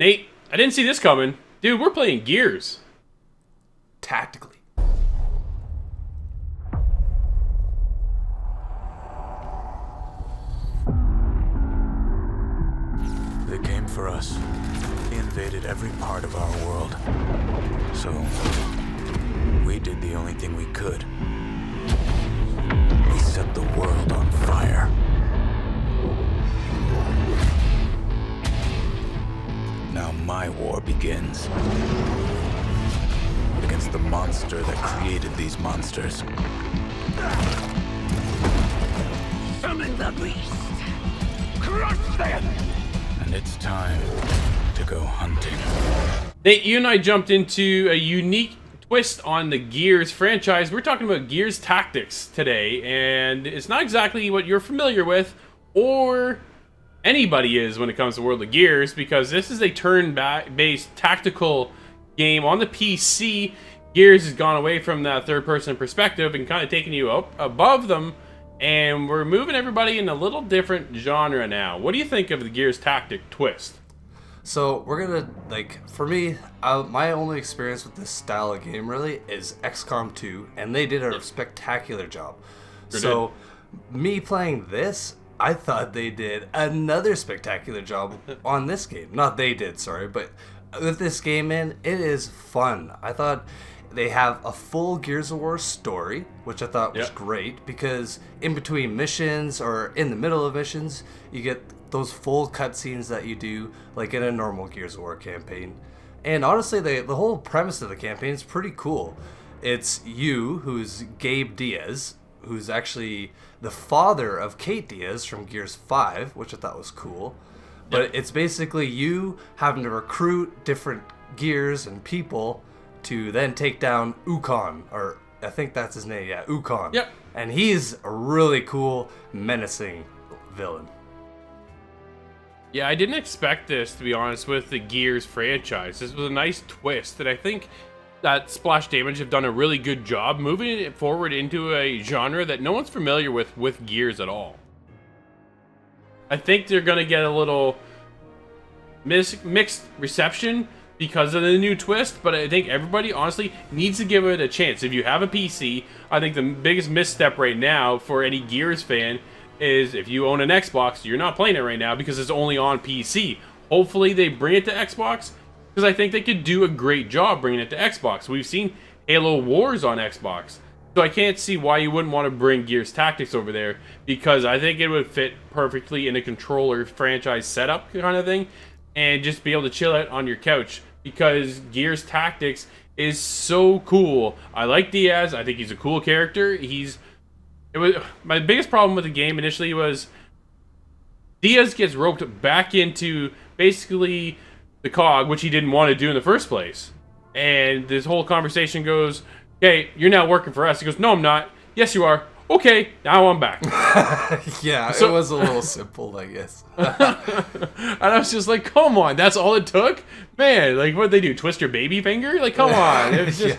Nate, I didn't see this coming. Dude, we're playing Gears. Tactically. They came for us. They invaded every part of our world. So, we did the only thing we could. We set the world on fire. Now my war begins. Against the monster that created these monsters. Summon the beast! Crush them! And it's time to go hunting. Nate, you and I jumped into a unique twist on the Gears franchise. We're talking about Gears Tactics today, and it's not exactly what you're familiar with, or anybody is when it comes to World of Gears, because this is a turn-based tactical game on the PC. Gears has gone away from that third-person perspective and kind of taken you up above them, and we're moving everybody in a little different genre now. What do you think of the Gears Tactic twist? So we're gonna, for me, my only experience with this style of game really is XCOM 2, and they did a spectacular job. So me playing this, I thought they did another spectacular job on this game. Not they did, sorry, but with this game, man, it is fun. I thought they have a full Gears of War story, which I thought was great, because in between missions or in the middle of missions, you get those full cutscenes that you do like in a normal Gears of War campaign. And honestly, the whole premise of the campaign is pretty cool. It's you, who's Gabe Diaz, who's actually the father of Kate Diaz from Gears 5, which I thought was cool. But it's basically you having to recruit different Gears and people to then take down Ukon, or I think that's his name, Ukon. Yep. And he's a really cool, menacing villain. Yeah, I didn't expect this, to be honest, with the Gears franchise. This was a nice twist, and I think that Splash Damage have done a really good job moving it forward into a genre that no one's familiar with Gears at all. I think they're going to get a little mixed reception because of the new twist, but I think everybody honestly needs to give it a chance. If you have a PC, I think the biggest misstep right now for any Gears fan is if you own an Xbox, you're not playing it right now because it's only on PC. Hopefully they bring it to Xbox, because I think they could do a great job bringing it to Xbox. We've seen Halo Wars on Xbox, so I can't see why you wouldn't want to bring Gears Tactics over there, because I think it would fit perfectly in a controller franchise setup kind of thing, and just be able to chill out on your couch, because Gears Tactics is so cool. I like Diaz. I think he's a cool character. My biggest problem with the game initially was Diaz gets roped back into basically the COG, which he didn't want to do in the first place. And this whole conversation goes, "Okay, you're now working for us." He goes, "No, I'm not." "Yes, you are." "Okay, now I'm back." It was a little simple, I guess. And I was just like, come on, that's all it took? Man, like, what'd they do, twist your baby finger? Like, come on. It was just...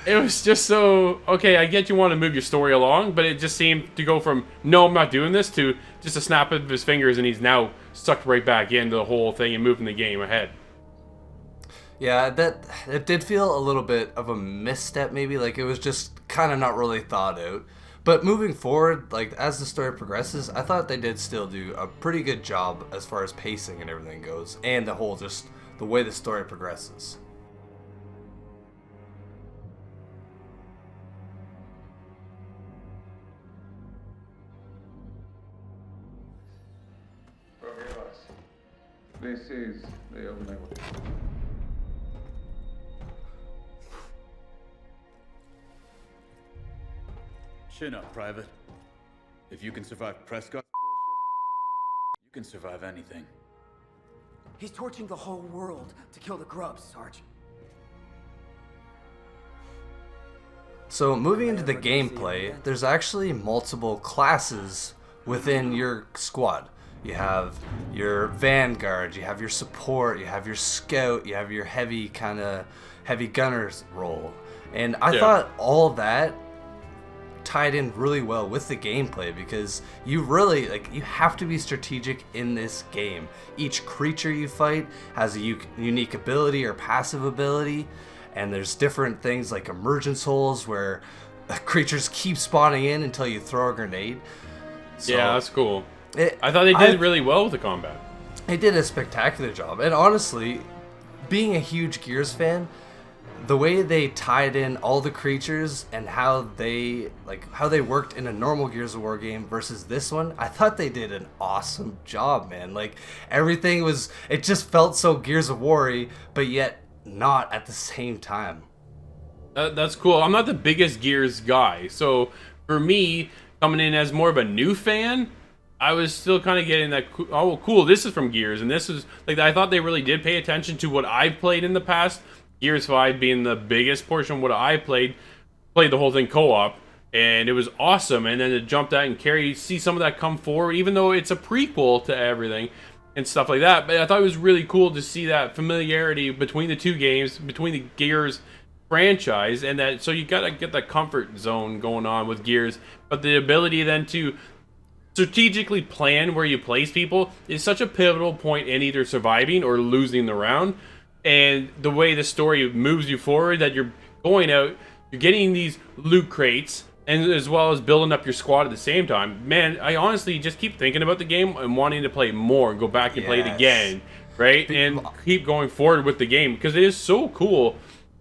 It was just so, okay, I get you want to move your story along, but it just seemed to go from, no, I'm not doing this, to just a snap of his fingers and he's now sucked right back into the whole thing and moving the game ahead. Yeah, it did feel a little bit of a misstep, maybe. Like, it was just kind of not really thought out. But moving forward, like, as the story progresses, I thought they did still do a pretty good job as far as pacing and everything goes, and just the way the story progresses. This is the only way. Chin up, Private. If you can survive Prescott's bullshit, you can survive anything. He's torching the whole world to kill the grubs, Sarge. So moving into the gameplay, there's actually multiple classes within your squad. You have your vanguard, you have your support, you have your scout, you have your heavy gunner's role. And I thought all that tied in really well with the gameplay, because you really, like, you have to be strategic in this game. Each creature you fight has a unique ability or passive ability, and there's different things like emergence holes where creatures keep spawning in until you throw a grenade. So yeah, that's cool. I thought they did really well with the combat. They did a spectacular job, and honestly, being a huge Gears fan, the way they tied in all the creatures and how they worked in a normal Gears of War game versus this one, I thought they did an awesome job, man. Like, everything was, it just felt so Gears of War-y, but yet not at the same time. That's cool. I'm not the biggest Gears guy, so for me, coming in as more of a new fan, I was still kind of getting that, oh, cool, this is from Gears, and this is, like, I thought they really did pay attention to what I've played in the past. Gears 5 being the biggest portion of what I played the whole thing co-op, and it was awesome. And then to jump that and see some of that come forward, even though it's a prequel to everything and stuff like that. But I thought it was really cool to see that familiarity between the two games, between the Gears franchise, and that, so you gotta get that comfort zone going on with Gears, but the ability then to strategically plan where you place people is such a pivotal point in either surviving or losing the round. And the way the story moves you forward, that you're going out, you're getting these loot crates, and as well as building up your squad at the same time. Man, I honestly just keep thinking about the game and wanting to play more and go back and play it again, right? And keep going forward with the game, because it is so cool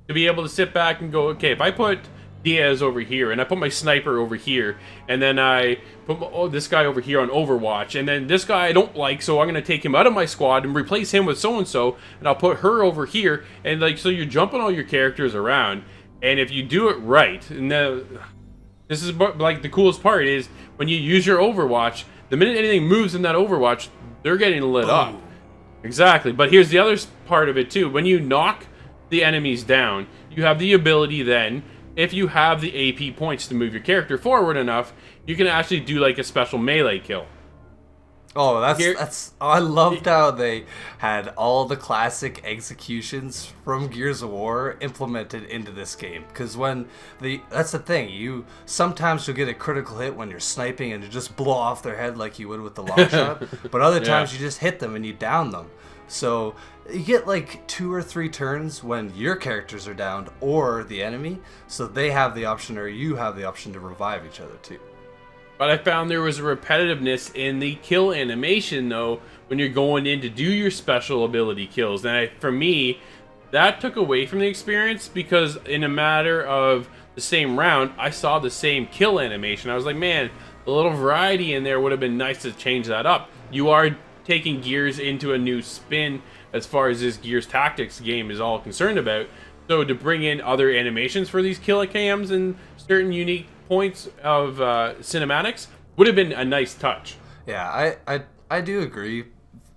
to be able to sit back and go, okay, if I put Diaz over here, and I put my sniper over here, and then I put this guy over here on Overwatch, and then this guy I don't like, so I'm going to take him out of my squad and replace him with so-and-so, and I'll put her over here, and like, so you're jumping all your characters around, and if you do it right, and this is like the coolest part is when you use your Overwatch, the minute anything moves in that Overwatch, they're getting lit up. Exactly, but here's the other part of it too. When you knock the enemies down, you have the ability then, if you have the AP points to move your character forward enough, you can actually do like a special melee kill. Oh, that's I loved how they had all the classic executions from Gears of War implemented into this game. Because that's the thing, sometimes you'll get a critical hit when you're sniping and you just blow off their head like you would with the long shot. But other times you just hit them and you down them. So you get like 2 or 3 turns when your characters are downed or the enemy, so they have the option, or you have the option, to revive each other too. But I found there was a repetitiveness in the kill animation though, when you're going in to do your special ability kills. And for me, that took away from the experience, because in a matter of the same round, I saw the same kill animation. I was like, man, a little variety in there would have been nice to change that up. You are taking Gears into a new spin as far as this Gears Tactics game is all concerned about. So to bring in other animations for these kill cams and certain unique points of cinematics would have been a nice touch. Yeah, I do agree.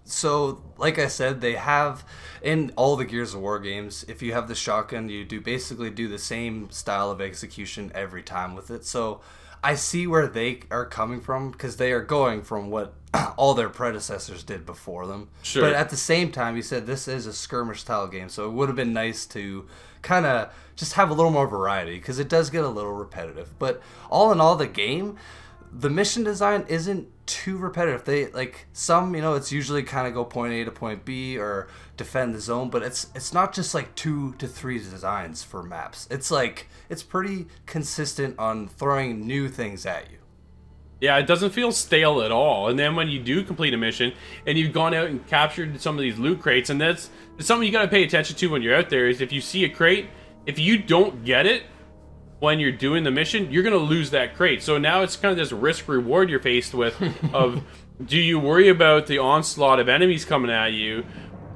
So, like I said, they have, in all the Gears of War games, if you have the shotgun, you basically do the same style of execution every time with it. So I see where they are coming from, because they are going from what all their predecessors did before them. Sure. But at the same time, you said this is a skirmish style game, so it would have been nice to kind of just have a little more variety, because it does get a little repetitive. But all in all, the game, the mission design isn't too repetitive. They, like, some, it's usually kind of go point A to point B or defend the zone, but it's not just like 2 to 3 designs for maps. It's like, it's pretty consistent on throwing new things at you. Yeah, it doesn't feel stale at all. And then when you do complete a mission and you've gone out and captured some of these loot crates, and that's something you got to pay attention to when you're out there, is if you see a crate, if you don't get it when you're doing the mission, you're going to lose that crate. So now it's kind of this risk reward you're faced with of, do you worry about the onslaught of enemies coming at you,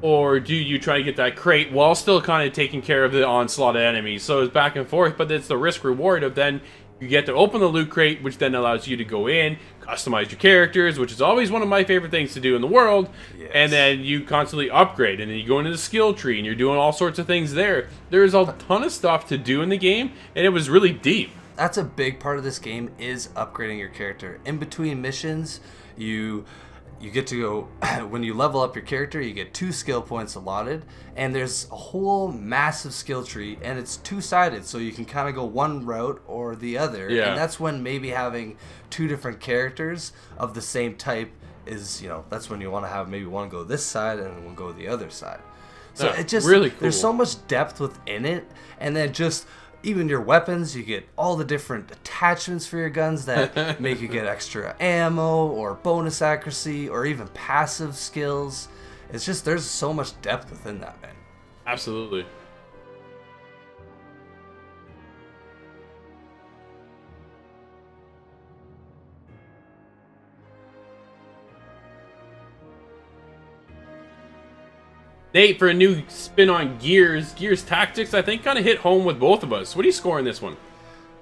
or do you try to get that crate while still kind of taking care of the onslaught of enemies? So it's back and forth, but it's the risk reward of then you get to open the loot crate, which then allows you to go in, customize your characters, which is always one of my favorite things to do in the world. Yes. And then you constantly upgrade, and then you go into the skill tree, and you're doing all sorts of things there. There's a ton of stuff to do in the game, and it was really deep. That's a big part of this game, is upgrading your character. In between missions, you you get to go when you level up your character, you get 2 skill points allotted, and there's a whole massive skill tree, and it's 2-sided, so you can kind of go one route or the other. Yeah. And that's when maybe having 2 different characters of the same type is, you know, that's when you want to have maybe one go this side and one go the other side. So Yeah, it just really cool. There's so much depth within it, and then just even your weapons, you get all the different attachments for your guns that make you get extra ammo or bonus accuracy or even passive skills. It's just, there's so much depth within that, man. Absolutely. Nate, for a new spin on Gears Tactics, I think kind of hit home with both of us. What are you scoring this one?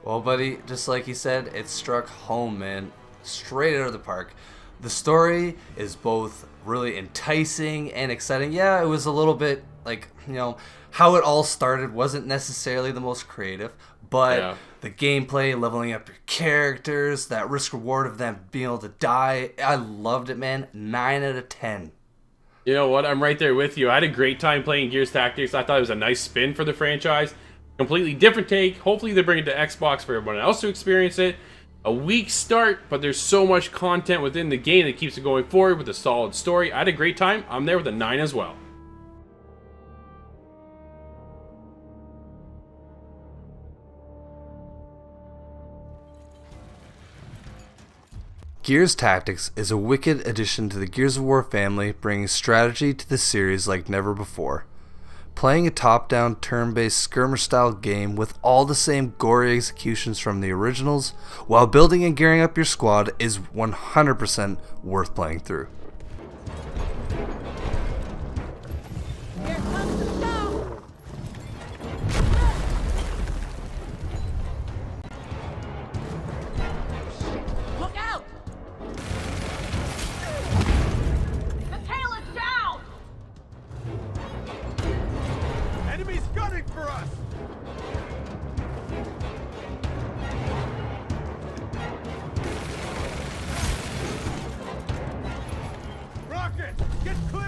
Well, buddy, just like you said, it struck home, man. Straight out of the park. The story is both really enticing and exciting. Yeah, it was a little bit like, you know, how it all started wasn't necessarily the most creative, but Yeah. the gameplay, leveling up your characters, that risk reward of them being able to die, I loved it, man. 9 out of 10. You know what? I'm right there with you. I had a great time playing Gears Tactics. I thought it was a nice spin for the franchise. Completely different take. Hopefully they bring it to Xbox for everyone else to experience it. A weak start, but there's so much content within the game that keeps it going forward with a solid story. I had a great time. I'm there with a 9 as well. Gears Tactics is a wicked addition to the Gears of War family, bringing strategy to the series like never before. Playing a top-down, turn-based skirmish-style game with all the same gory executions from the originals, while building and gearing up your squad, is 100% worth playing through. Here comes the show! Look out! The tail is down! Enemies gunning for us! Rocket, get clear!